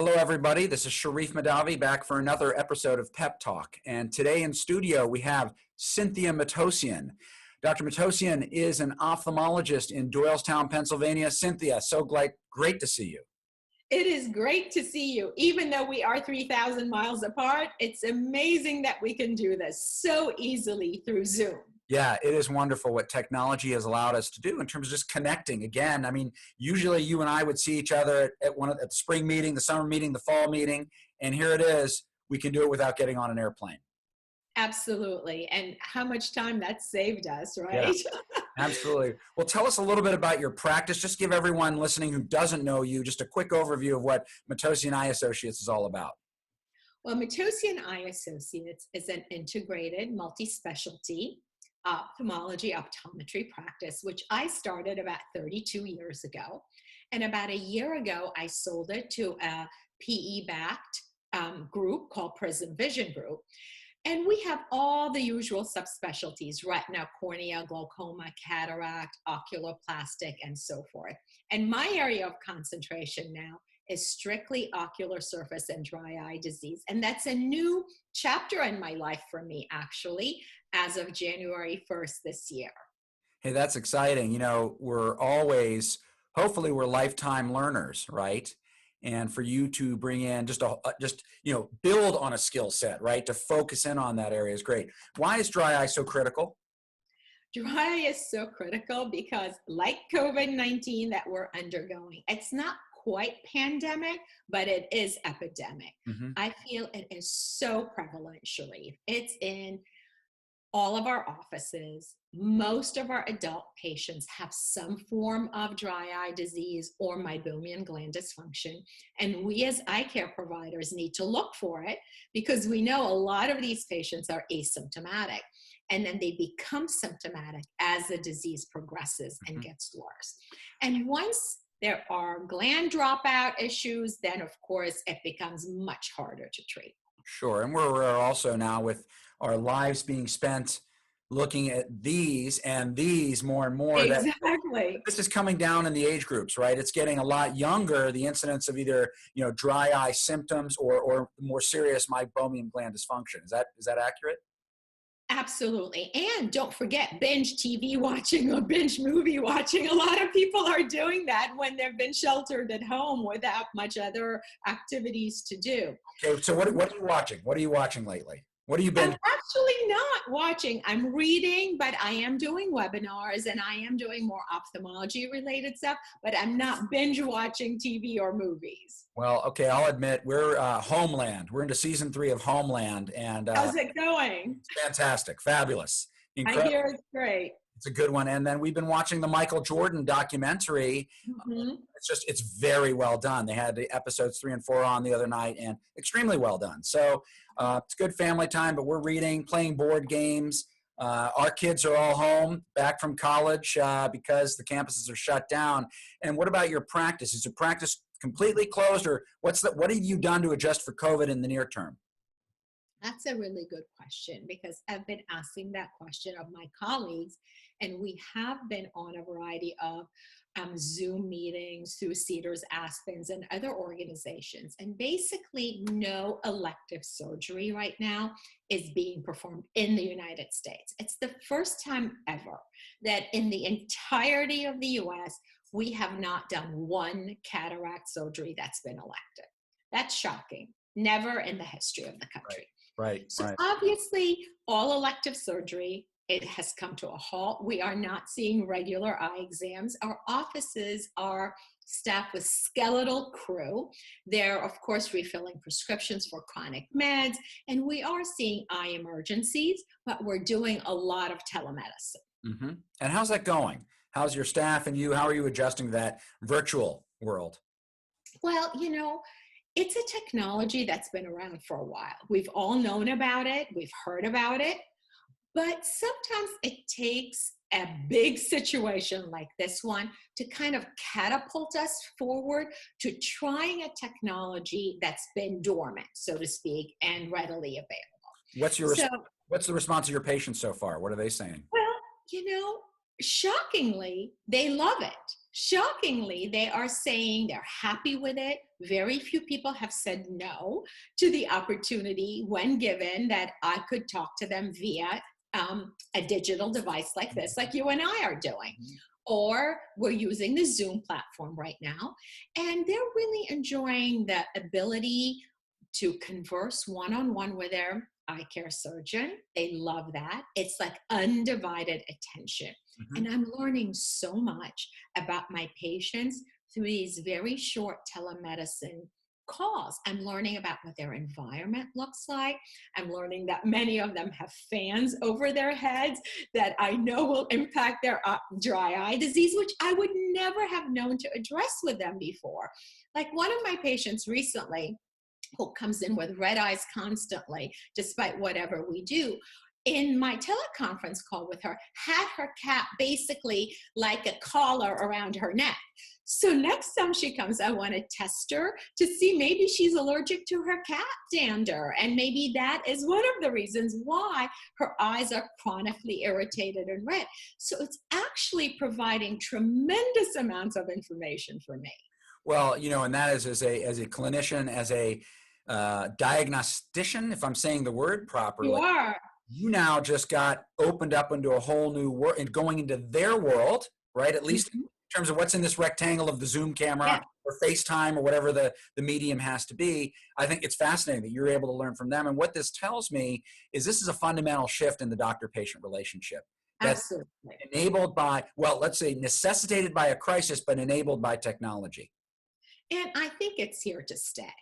Hello, everybody. This is Sharif Madavi back for another episode of PEPTalk. And today in studio, we have Cynthia Matossian. Dr. Matossian is an ophthalmologist in Doylestown, Pennsylvania. Cynthia, so great to see you. It is great to see you. Even though we are 3,000 miles apart, it's amazing that we can do this so easily through Zoom. Yeah, it is wonderful what technology has allowed us to do in terms of just connecting. Again, I mean, usually you and I would see each other at the spring meeting, the summer meeting, the fall meeting, and here it is. We can do it without getting on an airplane. Absolutely. And how much time that saved us, right? Yeah, absolutely. Well, tell us a little bit about your practice. Just give everyone listening who doesn't know you just a quick overview of what Matossian Eye Associates is all about. Well, Matossian Eye Associates is an integrated multi-specialty ophthalmology optometry practice, which I started about 32 years ago. And about a year ago, I sold it to a PE-backed group called Prism Vision Group. And we have all the usual subspecialties: retina, cornea, glaucoma, cataract, oculoplastic, and so forth. And my area of concentration now is strictly ocular surface and dry eye disease. And that's a new chapter in my life for me, actually, as of January 1st this year. Hey, that's exciting. You know, hopefully we're lifetime learners, right? And for you to bring in build on a skill set, right? To focus in on that area is great. Why is dry eye so critical? Dry eye is so critical because, like COVID-19 that we're undergoing, it's not quite pandemic, but it is epidemic. Mm-hmm. I feel it is so prevalent, Sharif. It's in all of our offices. Most of our adult patients have some form of dry eye disease or meibomian gland dysfunction. And we as eye care providers need to look for it because we know a lot of these patients are asymptomatic. And then they become symptomatic as the disease progresses and gets worse. And once there are gland dropout issues, then of course it becomes much harder to treat. Sure. And we're also now, with our lives being spent looking at these and these more and more, exactly. This is coming down in the age groups, right? It's getting a lot younger, the incidence of either, dry eye symptoms or more serious meibomian gland dysfunction. Is that accurate? Absolutely. And don't forget binge TV watching or binge movie watching. A lot of people are doing that when they've been sheltered at home without much other activities to do. Okay, so what are you watching? What are you watching lately? What have you been? I'm actually not watching. I'm reading, but I am doing webinars and I am doing more ophthalmology related stuff, but I'm not binge watching TV or movies. Well, okay, I'll admit we're Homeland. We're into season 3 of Homeland, and how's it going? It's fantastic, fabulous, incredible. I hear it's great. It's a good one. And then we've been watching the Michael Jordan documentary. Mm-hmm. It's very well done. They had the episodes 3 and 4 on the other night, and extremely well done. So it's good family time, but we're reading, playing board games. Our kids are all home, back from college because the campuses are shut down. And what about your practice? Is your practice completely closed, or what have you done to adjust for COVID in the near term? That's a really good question, because I've been asking that question of my colleagues, and we have been on a variety of Zoom meetings through Cedars, Aspens, and other organizations. And basically no elective surgery right now is being performed in the United States. It's the first time ever that in the entirety of the US, we have not done one cataract surgery that's been elective. That's shocking. Never in the history of the country. Right. So obviously, all elective surgery, it has come to a halt. We are not seeing regular eye exams. Our offices are staffed with skeletal crew. They're, of course, refilling prescriptions for chronic meds, and we are seeing eye emergencies, but we're doing a lot of telemedicine. Mm-hmm. And how's that going? How's your staff and you? How are you adjusting to that virtual world? Well, it's a technology that's been around for a while. We've all known about it. We've heard about it. But sometimes it takes a big situation like this one to kind of catapult us forward to trying a technology that's been dormant, so to speak, and readily available. What's the response of your patients so far? What are they saying? Well, shockingly, they love it. Shockingly, they are saying they're happy with it. Very few people have said no to the opportunity when given that I could talk to them via a digital device like this, like you and I are doing. Or we're using the Zoom platform right now. And they're really enjoying the ability to converse one-on-one with their eye care surgeon. They love that. It's like undivided attention. Mhm. And I'm learning so much about my patients through these very short telemedicine calls. I'm learning about what their environment looks like. I'm learning that many of them have fans over their heads that I know will impact their dry eye disease, which I would never have known to address with them before. Like one of my patients recently, who comes in with red eyes constantly, despite whatever we do, in my teleconference call with her, had her cat basically like a collar around her neck. So next time she comes, I want to test her to see maybe she's allergic to her cat dander. And maybe that is one of the reasons why her eyes are chronically irritated and red. So it's actually providing tremendous amounts of information for me. Well, and that is as a clinician, as a diagnostician, if I'm saying the word You properly, are. you now just got opened up into a whole new world and going into their world, right? At least in Mhm. terms of what's in this rectangle of the Zoom Yeah, camera or FaceTime or whatever the medium has to be. I think it's fascinating that you're able to learn from them. And what this tells me is this is a fundamental shift in the doctor-patient relationship that's absolutely. enabled by, well, let's say necessitated by a crisis, but enabled by technology. And I think it's here to stay.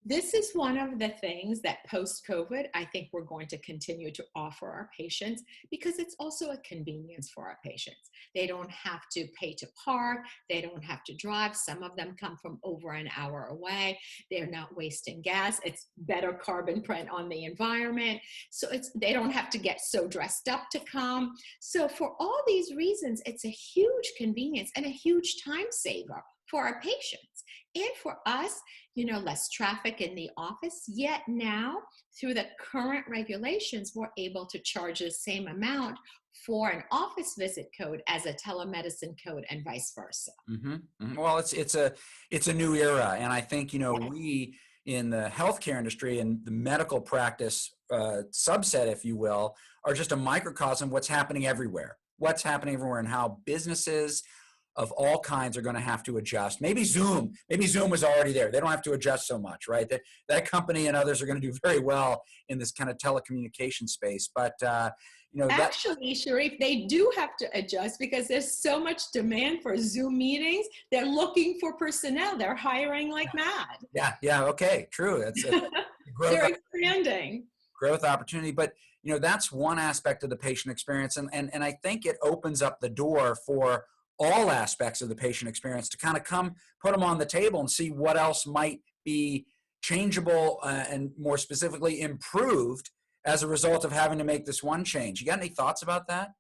This is one of the things that post-COVID, I think we're going to continue to offer our patients because it's also a convenience for our patients. They don't have to pay to park. They don't have to drive. Some of them come from over an hour away. They're not wasting gas. It's better carbon print on the environment. So they don't have to get so dressed up to come. So for all these reasons, it's a huge convenience and a huge time saver for our patients and for us. Less traffic in the office. Yet now, through the current regulations, we're able to charge the same amount for an office visit code as a telemedicine code and vice versa. Well, it's a new era, and I think Yes, we in the healthcare industry and the medical practice subset, if you will, are just a microcosm of what's happening everywhere. What's happening everywhere, and how businesses of all kinds are going to have to adjust. Maybe Zoom was already there. They don't have to adjust so much, right? That company and others are going to do very well in this kind of telecommunication space. But that actually, Sharif, they do have to adjust because there's so much demand for Zoom meetings. They're looking for personnel. They're hiring like mad. yeah, okay, true. That's a growth They're expanding. growth opportunity. But that's one aspect of the patient experience, and I think it opens up the door for all aspects of the patient experience to kind of come put them on the table and see what else might be changeable and more specifically improved as a result of having to make this one change. You got any thoughts about that?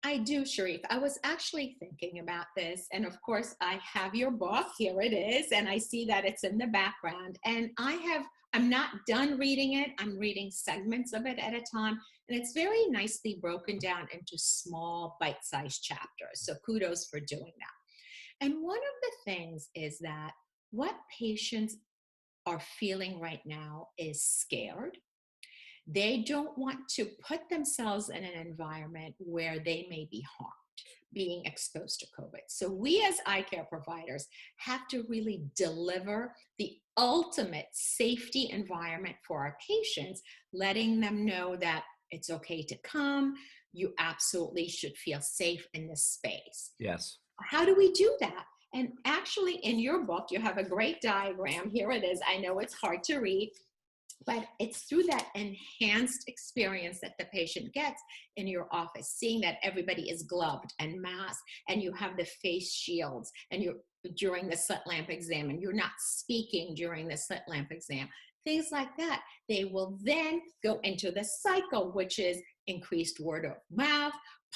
I do, Sharif. I was actually thinking about this. And of course, I have your book. Here it is. And I see that it's in the background. And I'm not done reading it. I'm reading segments of it at a time. And it's very nicely broken down into small bite-sized chapters. So kudos for doing that. And one of the things is that what patients are feeling right now is scared. They don't want to put themselves in an environment where they may be harmed, being exposed to COVID. So we as eye care providers have to really deliver the ultimate safety environment for our patients, letting them know that it's okay to come. You absolutely should feel safe in this space. Yes. How do we do that? And actually, in your book, you have a great diagram. Here it is. I know it's hard to read, but it's through that enhanced experience that the patient gets in your office, seeing that everybody is gloved and masked, and you have the face shields, and you're during the slit lamp exam, and you're not speaking during the slit lamp exam, things like that. They will then go into the cycle, which is increased word of mouth,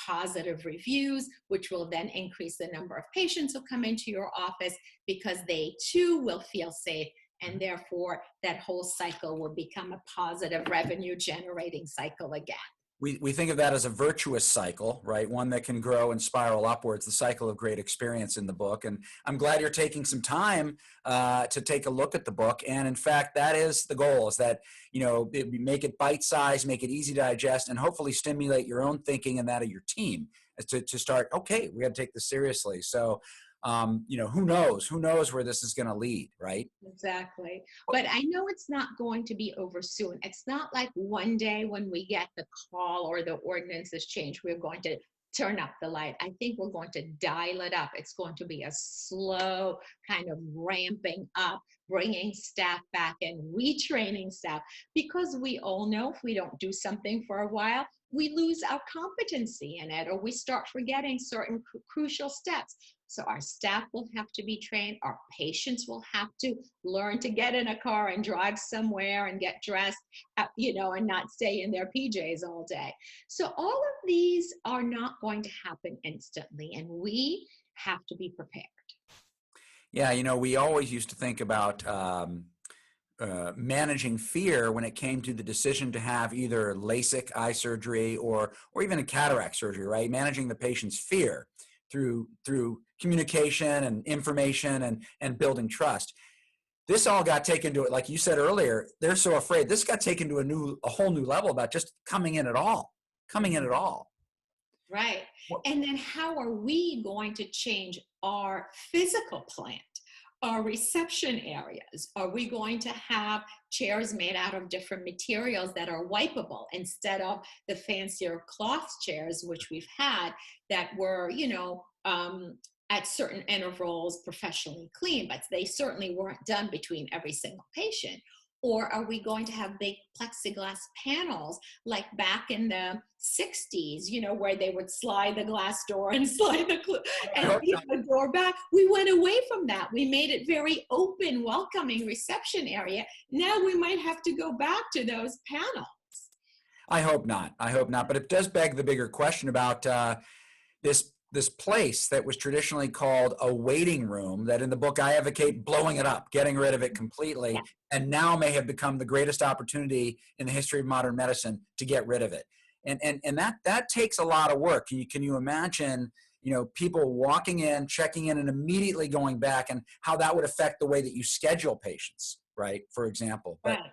positive reviews, which will then increase the number of patients who come into your office because they too will feel safe. And therefore, that whole cycle will become a positive revenue generating cycle again. we think of that as a virtuous cycle, right? One that can grow and spiral upwards, the cycle of great experience in the book. And I'm glad you're taking some time to take a look at the book. And in fact, that is the goal, is that, make it bite-sized, make it easy to digest, and hopefully stimulate your own thinking and that of your team to start, okay, we got to take this seriously. So, who knows where this is going to lead, right? Exactly. But I know it's not going to be over soon. It's not like one day when we get the call or the ordinance is changed, we're going to turn up the light. I think we're going to dial it up. It's going to be a slow kind of ramping up, bringing staff back and retraining staff, because we all know if we don't do something for a while, we lose our competency in it, or we start forgetting certain crucial steps. So our staff will have to be trained. Our patients will have to learn to get in a car and drive somewhere and get dressed, and not stay in their PJs all day. So all of these are not going to happen instantly, and we have to be prepared. Yeah, we always used to think about managing fear when it came to the decision to have either LASIK eye surgery or even a cataract surgery, right? Managing the patient's fear through communication and information and building trust. This all got taken to it, like you said earlier, they're so afraid. This got taken to a whole new level about just coming in at all. Right. And then how are we going to change our physical plant, our reception areas? Are we going to have chairs made out of different materials that are wipeable instead of the fancier cloth chairs, which we've had that were, at certain intervals professionally cleaned, but they certainly weren't done between every single patient? Or are we going to have big plexiglass panels like back in the 60s, where they would slide the glass door and slide the door back? We went away from that. We made it very open, welcoming reception area. Now we might have to go back to those panels. I hope not. But it does beg the bigger question about this place that was traditionally called a waiting room, that in the book I advocate blowing it up, getting rid of it completely, yeah, and now may have become the greatest opportunity in the history of modern medicine to get rid of it. And that takes a lot of work. Can you imagine, people walking in, checking in, and immediately going back, and how that would affect the way that you schedule patients, right? For example. But right.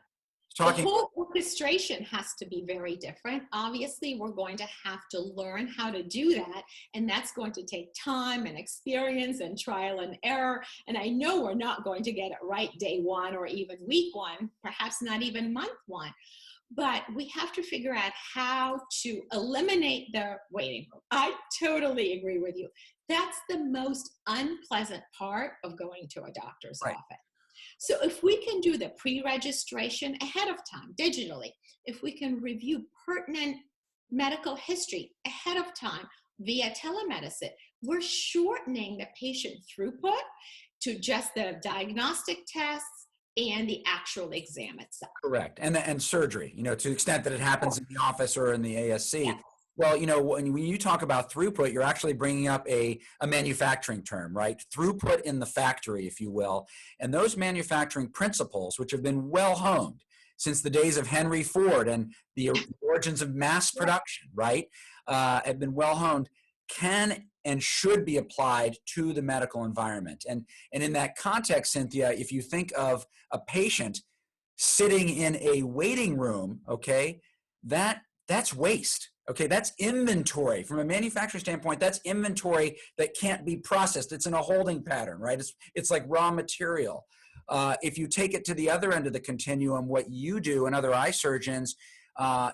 The whole orchestration has to be very different. Obviously, we're going to have to learn how to do that, and that's going to take time and experience and trial and error. And I know we're not going to get it right day one or even week one, perhaps not even month one. But we have to figure out how to eliminate the waiting room. I totally agree with you. That's the most unpleasant part of going to a doctor's office. So if we can do the pre-registration ahead of time digitally, if we can review pertinent medical history ahead of time via telemedicine, we're shortening the patient throughput to just the diagnostic tests and the actual exam itself. Correct. And surgery, to the extent that it happens in the office or in the ASC. Yeah. Well, when you talk about throughput, you're actually bringing up a manufacturing term, right? Throughput in the factory, if you will. And those manufacturing principles, which have been well honed since the days of Henry Ford and the origins of mass production, right, have been well honed, can and should be applied to the medical environment. And in that context, Cynthia, if you think of a patient sitting in a waiting room, okay, that's waste. Okay, that's inventory. From a manufacturing standpoint, that's inventory that can't be processed. It's in a holding pattern, right? It's like raw material. If you take it to the other end of the continuum, what you do and other eye surgeons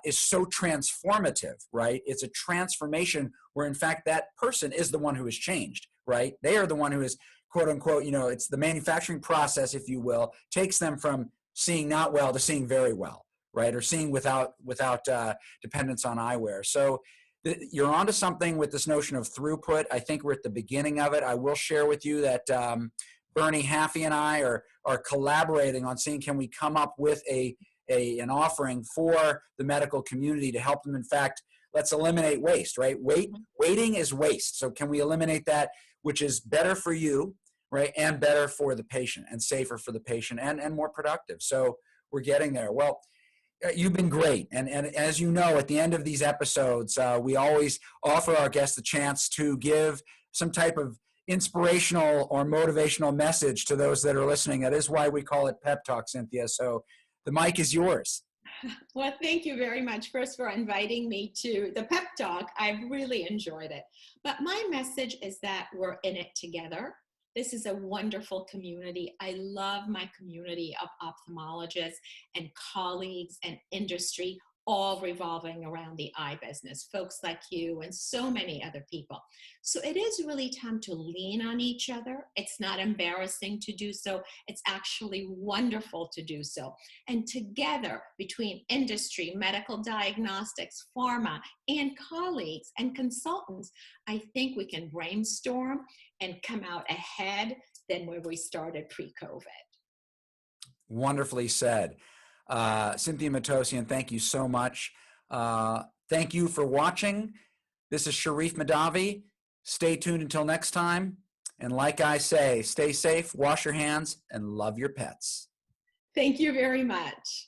is so transformative, right? It's a transformation where, in fact, that person is the one who has changed, right? They are the one who is, quote unquote, it's the manufacturing process, if you will, takes them from seeing not well to seeing very well, right? Or seeing without dependence on eyewear. So you're onto something with this notion of throughput. I think we're at the beginning of it. I will share with you that Bernie Haffey and I are collaborating on seeing, can we come up with an offering for the medical community to help them. In fact, let's eliminate waste, right? Waiting is waste. So can we eliminate that, which is better for you, right? And better for the patient and safer for the patient and more productive. So we're getting there. Well, You've been great. And as you know, at the end of these episodes, we always offer our guests the chance to give some type of inspirational or motivational message to those that are listening. That is why we call it Pep Talk, Cynthia. So the mic is yours. Well, thank you very much, first, for inviting me to the Pep Talk. I've really enjoyed it. But my message is that we're in it together. This is a wonderful community. I love my community of ophthalmologists and colleagues and industry, all revolving around the eye business, folks like you and so many other people. So it is really time to lean on each other. It's not embarrassing to do so. It's actually wonderful to do so. And together, between industry, medical diagnostics, pharma, and colleagues and consultants, I think we can brainstorm and come out ahead than where we started pre-COVID. Wonderfully said. Cynthia Matossian, thank you so much. Thank you for watching. This is Sharif Madavi. Stay tuned until next time. And like I say, stay safe, wash your hands, and love your pets. Thank you very much.